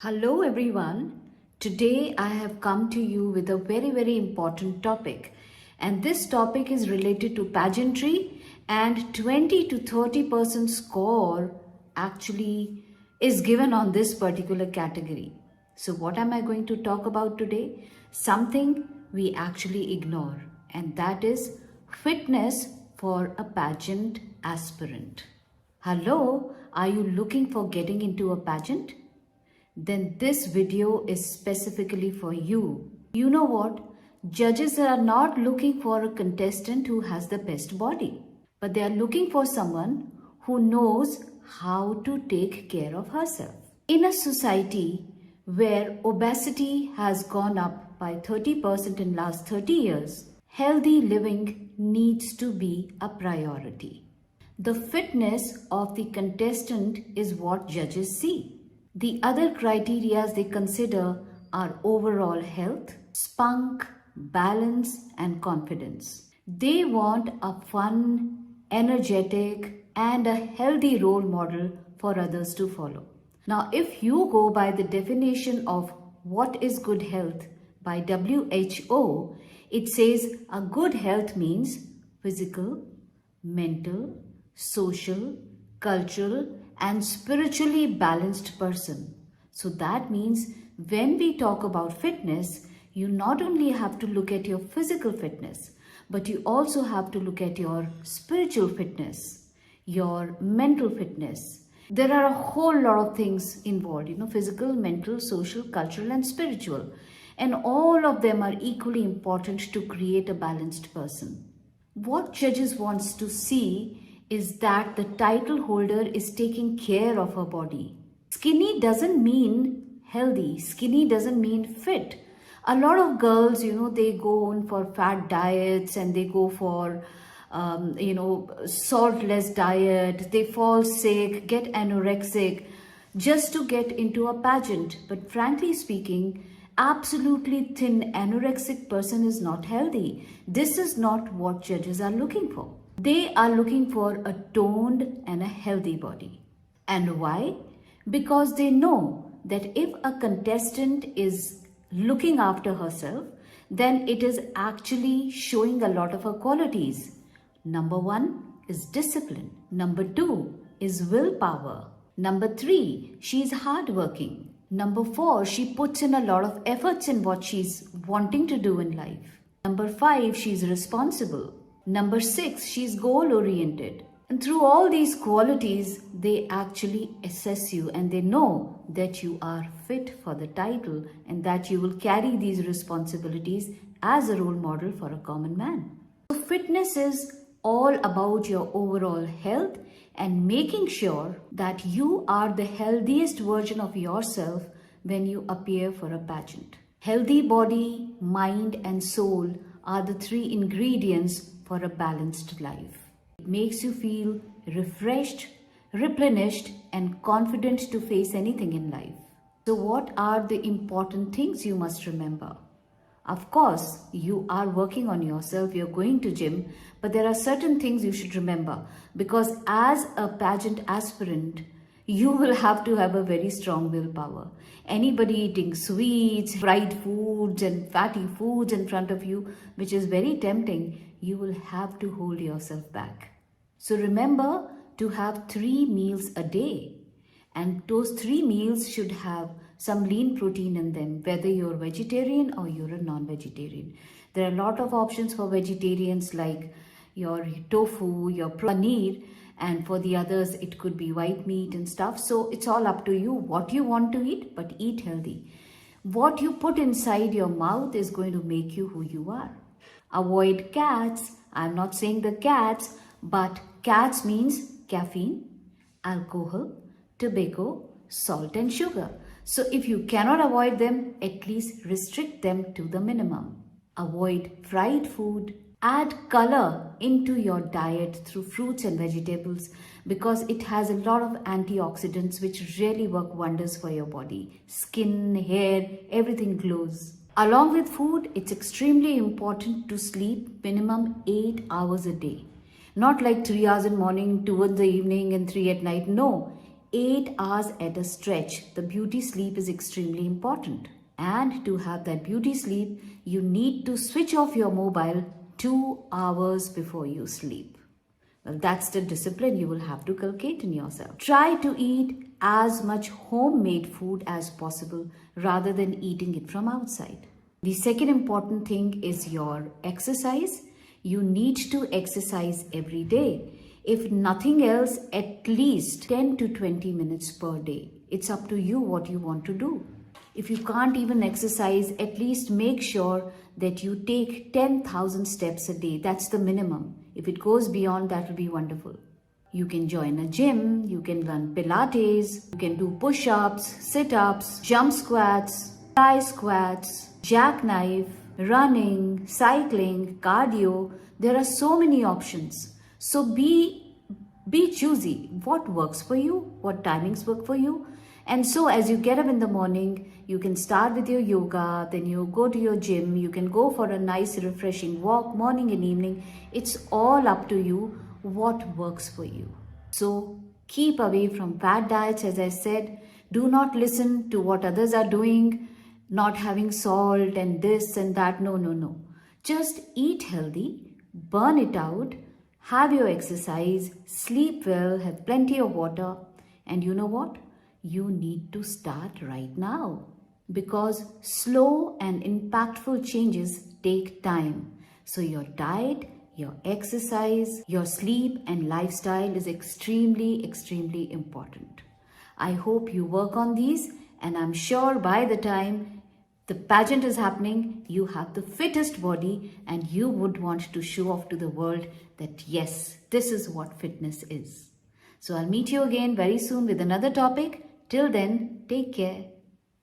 Hello everyone. Today I have come to you with a very important topic, and this topic is related to pageantry, and 20 to 30% score actually is given on this particular category. So what am I going to talk about today? Something we actually ignore, and that is fitness for a pageant aspirant. Hello, are you looking for getting into a pageant? Then this video is specifically for you. You know what? Judges are not looking for a contestant who has the best body, but they are looking for someone who knows how to take care of herself. In a society where obesity has gone up by 30% in last 30 years, healthy living needs to be a priority. The fitness of the contestant is what judges see. The other criteria they consider are overall health, spunk, balance, and confidence. They want a fun, energetic, and a healthy role model for others to follow. Now, if you go by the definition of what is good health by WHO, it says a good health means physical, mental, social, cultural, and spiritually balanced person. So that means when we talk about fitness, you not only have to look at your physical fitness, but you also have to look at your spiritual fitness, your mental fitness. There are a whole lot of things involved, physical, mental, social, cultural, and spiritual. And all of them are equally important to create a balanced person. What judges wants to see is that the title holder is taking care of her body. Skinny doesn't mean healthy. Skinny doesn't mean fit. A lot of girls, they go on for fat diets and they go for, saltless diet. They fall sick, get anorexic just to get into a pageant. But frankly speaking, absolutely thin anorexic person is not healthy. This is not what judges are looking for. They are looking for a toned and a healthy body. And why? Because they know that if a contestant is looking after herself, then it is actually showing a lot of her qualities. Number 1 is discipline. Number 2 is willpower. Number 3, she is hardworking. Number 4, she puts in a lot of efforts in what she's wanting to do in life. Number 5, she's responsible. Number 6, she's goal oriented. And through all these qualities, they actually assess you and they know that you are fit for the title and that you will carry these responsibilities as a role model for a common man. So fitness is all about your overall health and making sure that you are the healthiest version of yourself when you appear for a pageant. Healthy body, mind, and soul are the 3 ingredients for a balanced life. It makes you feel refreshed, replenished, and confident to face anything in life. So what are the important things you must remember? Of course, you are working on yourself, you're going to gym, but there are certain things you should remember because as a pageant aspirant, you will have to have a very strong willpower. Anybody eating sweets, fried foods and fatty foods in front of you, which is very tempting, you will have to hold yourself back. So remember to have 3 meals a day. And those 3 meals should have some lean protein in them, whether you're vegetarian or you're a non-vegetarian. There are a lot of options for vegetarians like your tofu, your paneer, and for the others it could be white meat and stuff. So it's all up to you what you want to eat, but eat healthy. What you put inside your mouth is going to make you who you are. Avoid cats. I'm not saying the cats, but cats means caffeine, alcohol, tobacco, salt and sugar. So if you cannot avoid them, at least restrict them to the minimum. Avoid fried food. Add color into your diet through fruits and vegetables because it has a lot of antioxidants which really work wonders for your body. Skin, hair, everything glows. Along with food, it's extremely important to sleep minimum 8 hours a day. Not like 3 hours in morning, 2 in the evening and 3 at night. No, 8 hours at a stretch. The beauty sleep is extremely important. And to have that beauty sleep, you need to switch off your mobile 2 hours before you sleep. Well, that's the discipline you will have to cultivate in yourself. Try to eat as much homemade food as possible rather than eating it from outside. The second important thing is your exercise. You need to exercise every day. If nothing else, at least 10 to 20 minutes per day. It's up to you what you want to do. If you can't even exercise, at least make sure that you take 10,000 steps a day. That's the minimum. If it goes beyond, that will be wonderful. You can join a gym, you can learn Pilates, you can do push-ups, sit-ups, jump squats, thigh squats, jackknife, running, cycling, cardio. There are so many options. So be choosy. What works for you? What timings work for you? And so as you get up in the morning, you can start with your yoga, then you go to your gym, you can go for a nice refreshing walk morning and evening. It's all up to you what works for you. So keep away from bad diets, as I said. Do not listen to what others are doing, not having salt and this and that. No. Just eat healthy, burn it out, have your exercise, sleep well, have plenty of water. And you know what? You need to start right now, because slow and impactful changes take time. So your diet, your exercise, your sleep and lifestyle is extremely important. I hope you work on these, and I'm sure by the time the pageant is happening, you have the fittest body and you would want to show off to the world that yes, this is what fitness is. So I'll meet you again very soon with another topic. Till then, take care.